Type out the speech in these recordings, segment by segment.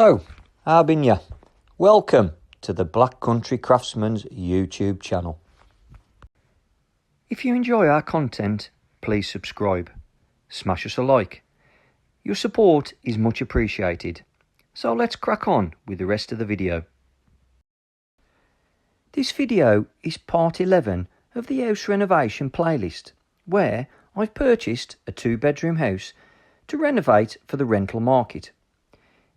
So, how been ya? Welcome to the Black Country Craftsman's YouTube channel. If you enjoy our content, please subscribe. Smash us a like. Your support is much appreciated. So let's crack on with the rest of the video. This video is part 11 of the house renovation playlist, where I've purchased a 2-bedroom house to renovate for the rental market.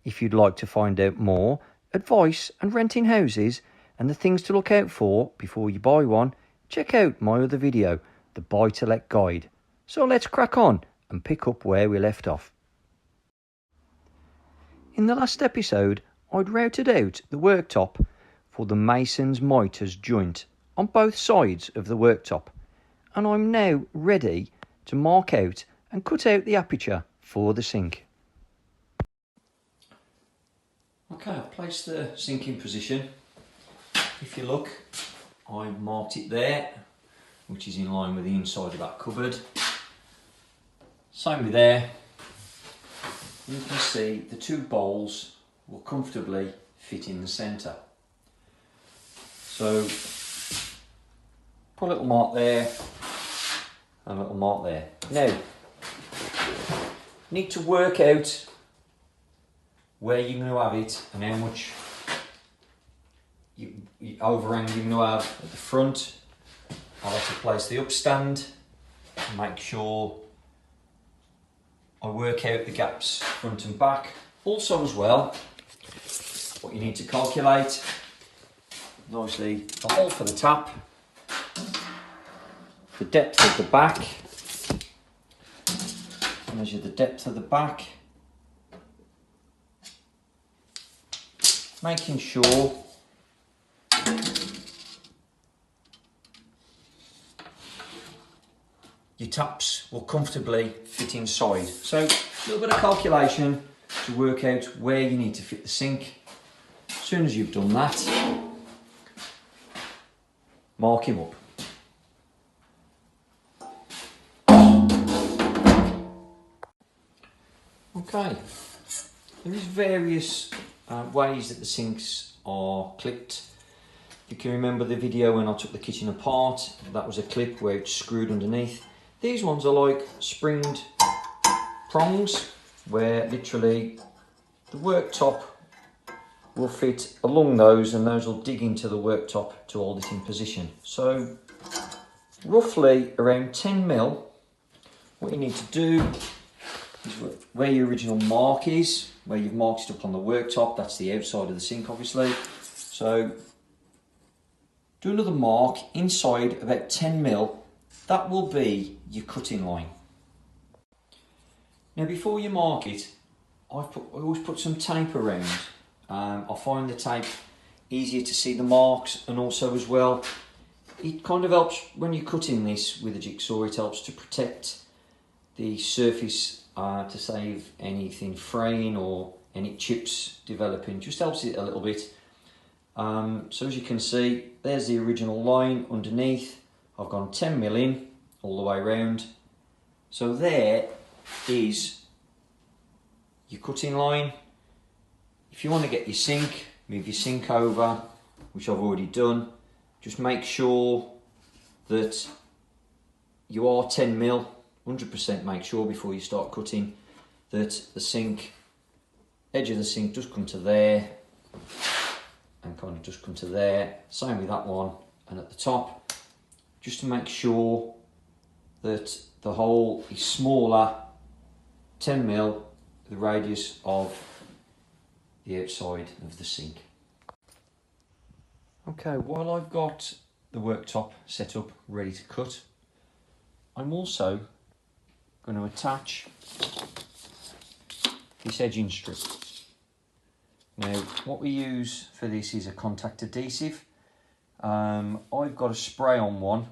If you'd like to find out more advice on renting houses and the things to look out for before you buy one, check out my other video, the Buy to Let Guide. So let's crack on and pick up where we left off. In the last episode, I'd routed out the worktop for the mason's mitres joint on both sides of the worktop, and I'm now ready to mark out and cut out the aperture for the sink. Okay, I've placed the sink in position. If you look, I've marked it there, which is in line with the inside of that cupboard. Same with there. You can see the 2 bowls will comfortably fit in the centre. So, put a little mark there and a little mark there. Now, you need to work out where you're going to have it and how much overhang you're going to have at the front. I'll have to place the upstand and make sure I work out the gaps front and back. Also as well, what you need to calculate, obviously the hole for the tap, the depth of the back, measure the depth of the back, making sure your taps will comfortably fit inside. So a little bit of calculation to work out where you need to fit the sink. As soon as you've done that, mark him up. Okay, there is various ways that the sinks are clipped. You can remember the video when I took the kitchen apart, that was a clip where it's screwed underneath. These ones are like springed prongs, where literally the worktop will fit along those and those will dig into the worktop to hold it in position. So roughly around 10mm, what you need to do is where your original mark is, where you've marked it up on the worktop, that's the outside of the sink obviously. So do another mark inside about 10mm, that will be your cutting line. Now before you mark it, I always put some tape around. I find the tape easier to see the marks, and also as well, it kind of helps when you're cutting this with a jigsaw, it helps to protect the surface to save anything fraying or any chips developing, just helps it a little bit. So as you can see, there's the original line underneath. I've gone 10mm in all the way around. So there is your cutting line. If you want to get your sink, move your sink over, which I've already done. Just make sure that you are 10mm, 100% make sure before you start cutting that the sink, edge of the sink does come to there and kind of just come to there. Same with that one, and at the top, just to make sure that the hole is smaller, 10mm, the radius of the outside of the sink. Okay, while I've got the worktop set up ready to cut, I'm also going to attach this edging strip. Now what we use for this is a contact adhesive. I've got a spray on one,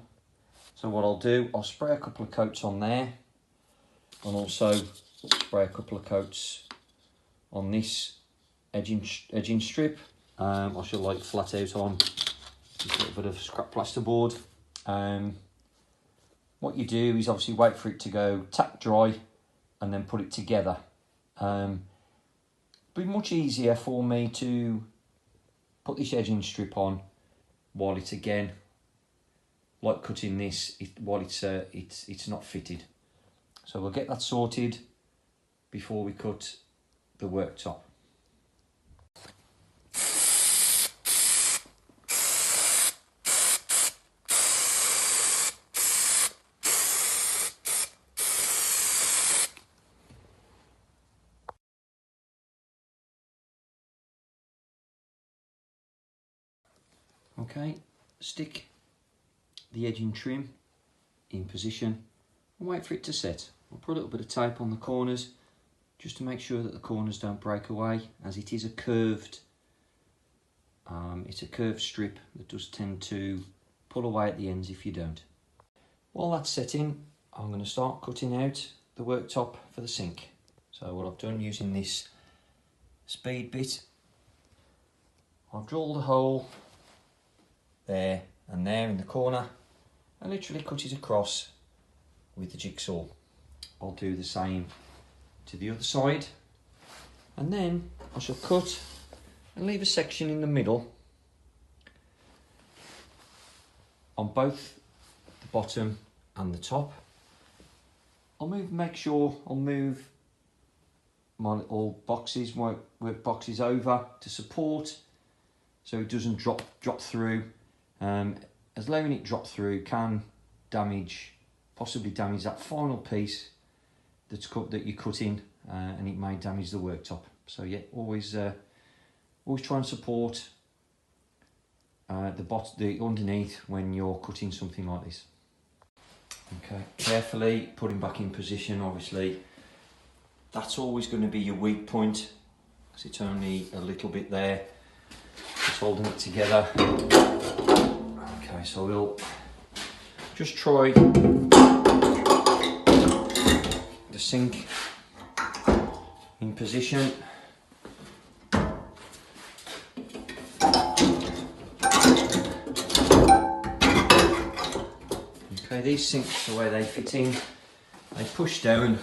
so what I'll do, I'll spray a couple of coats on there and also spray a couple of coats on this edging strip. I should like flat out on just a little bit of scrap plasterboard. What you do is obviously wait for it to go tack dry and then put it together. be much easier for me to put this edging strip on while it's, again, like cutting this, while it's not fitted. So we'll get that sorted before we cut the worktop. Okay, stick the edging trim in position and wait for it to set. I'll put a little bit of tape on the corners just to make sure that the corners don't break away, as it is a curved strip that does tend to pull away at the ends if you don't. While that's setting, I'm going to start cutting out the worktop for the sink. So what I've done, using this speed bit, I've drilled a hole there and there in the corner and literally cut it across with the jigsaw. I'll do the same to the other side, and then I shall cut and leave a section in the middle on both the bottom and the top. Make sure I'll move my little boxes, my work boxes over to support so it doesn't drop through. As letting it drop through can possibly damage that final piece that you're cutting, and it may damage the worktop. So yeah, always try and support the underneath when you're cutting something like this. Okay, carefully putting back in position. Obviously, that's always going to be your weak point, because it's only a little bit there. Just holding it together. Okay, so we'll just try the sink in position. Okay, these sinks, the way they fit in, they push down,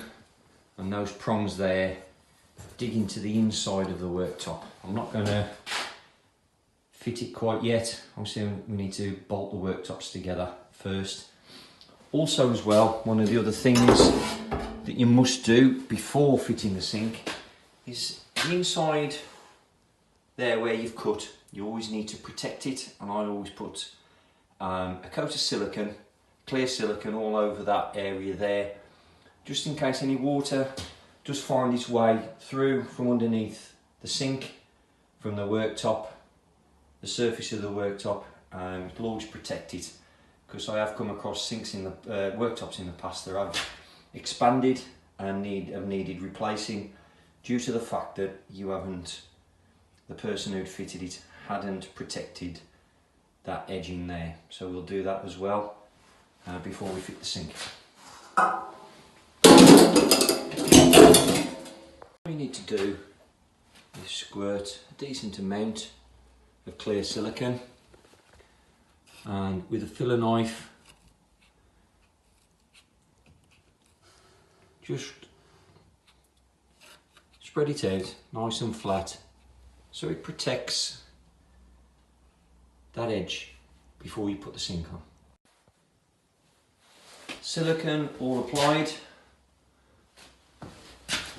and those prongs there dig into the inside of the worktop. I'm not going to fit it quite yet. Obviously we need to bolt the worktops together first. Also as well, one of the other things that you must do before fitting the sink is the inside there where you've cut, you always need to protect it, and I always put a coat of silicone, clear silicone, all over that area there, just in case any water does find its way through from underneath the sink, from the worktop, the surface of the worktop. It'll always protect it, because I have come across sinks in the worktops in the past that have expanded and have needed replacing due to the fact that the person who'd fitted it hadn't protected that edging there. So we'll do that as well before we fit the sink. What you need to do is squirt a decent amount of clear silicone, and with a filler knife just spread it out nice and flat so it protects that edge before you put the sink on. Silicone all applied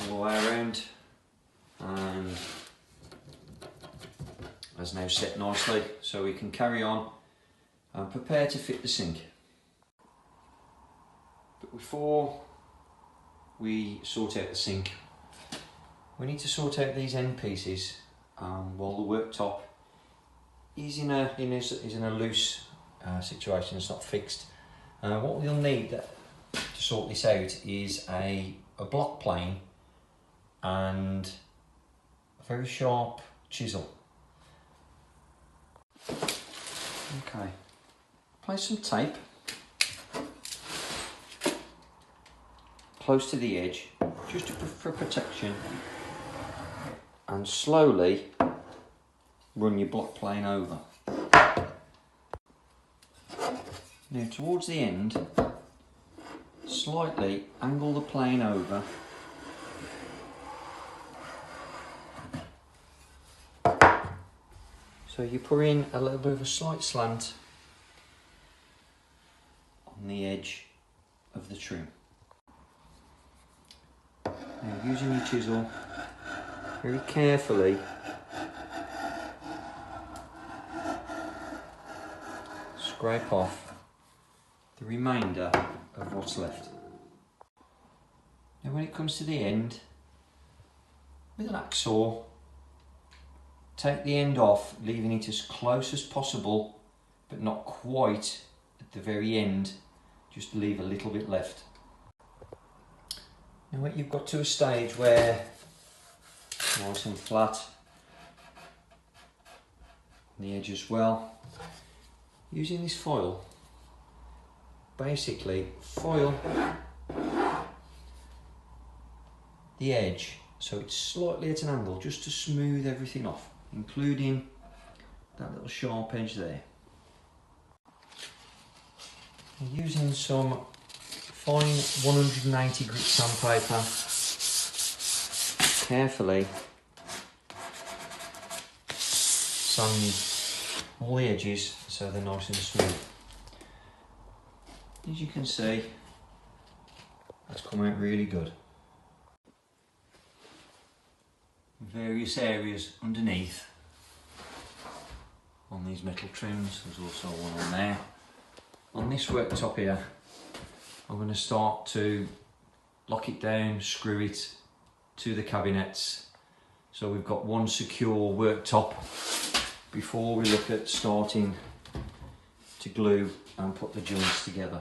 all the way around, and has now set nicely, so we can carry on and prepare to fit the sink. But before we sort out the sink, we need to sort out these end pieces while the worktop is in a loose situation. It's not fixed. What we'll need to sort this out is a block plane and a very sharp chisel. Okay, place some tape close to the edge, just for protection, and slowly run your block plane over. Now towards the end, slightly angle the plane over So you put in a little bit of a slight slant on the edge of the trim. Now using your chisel, very carefully scrape off the remainder of what's left. Now when it comes to the end, with an hacksaw, take the end off, leaving it as close as possible, but not quite at the very end, just leave a little bit left. Now when you've got to a stage where nice and flat on the edge as well, using this foil, basically foil the edge so it's slightly at an angle, just to smooth everything off, including that little sharp edge there. I'm using some fine 180 grit sandpaper, carefully sand all the edges so they're nice and smooth. As you can see, that's come out really good. Various areas underneath on these metal trims, there's also one on there. On this worktop here, I'm going to start to lock it down, screw it to the cabinets, so we've got one secure worktop before we look at starting to glue and put the joints together.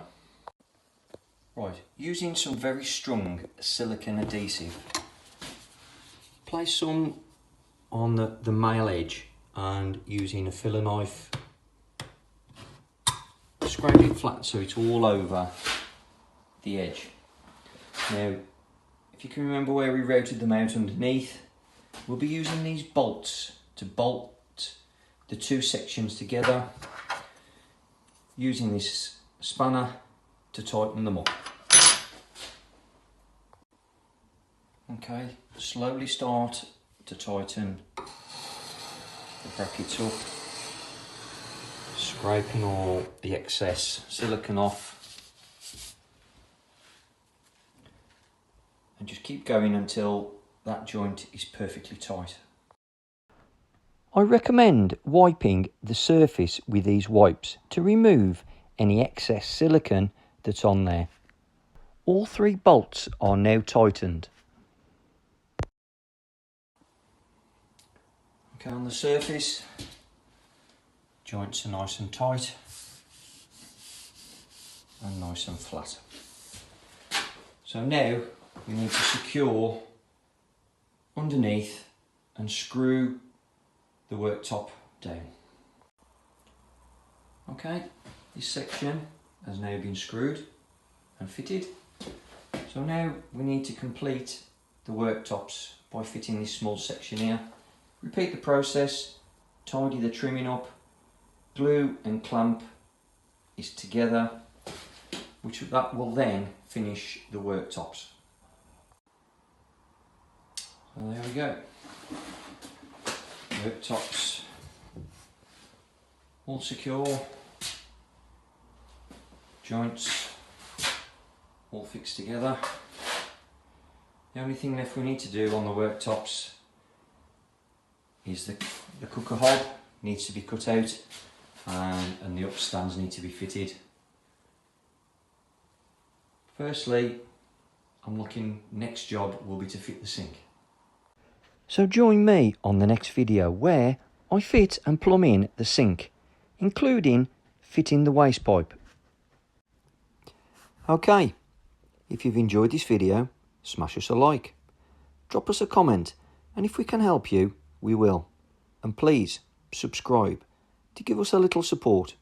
Right, using some very strong silicone adhesive, place some on the male edge, and using a filler knife, scrape it flat so it's all over the edge. Now, if you can remember where we routed them out underneath, we'll be using these bolts to bolt the two sections together, using this spanner to tighten them up. Okay, slowly start to tighten the brackets up, scraping all the excess silicone off, and just keep going until that joint is perfectly tight. I recommend wiping the surface with these wipes to remove any excess silicone that's on there. All three bolts are now tightened. Okay, on the surface, joints are nice and tight and nice and flat. So now we need to secure underneath and screw the worktop down. Okay, this section has now been screwed and fitted. So now we need to complete the worktops by fitting this small section here. Repeat the process, tidy the trimming up, glue and clamp is together, that will then finish the worktops. So there we go. Worktops all secure, joints all fixed together. The only thing left we need to do on the worktops is the cooker hob needs to be cut out, and the upstands need to be fitted. Firstly, I'm looking, next job will be to fit the sink. So join me on the next video where I fit and plumb in the sink, including fitting the waste pipe. Okay, if you've enjoyed this video, smash us a like, drop us a comment, and if we can help you, we will. And please subscribe to give us a little support.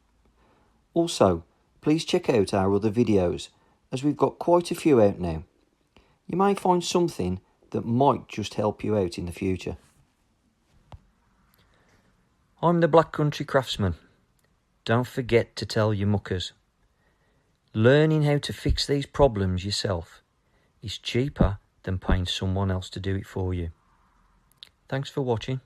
Also, please check out our other videos, as we've got quite a few out now. You may find something that might just help you out in the future. I'm the Black Country Craftsman. Don't forget to tell your muckers. Learning how to fix these problems yourself is cheaper than paying someone else to do it for you. Thanks for watching.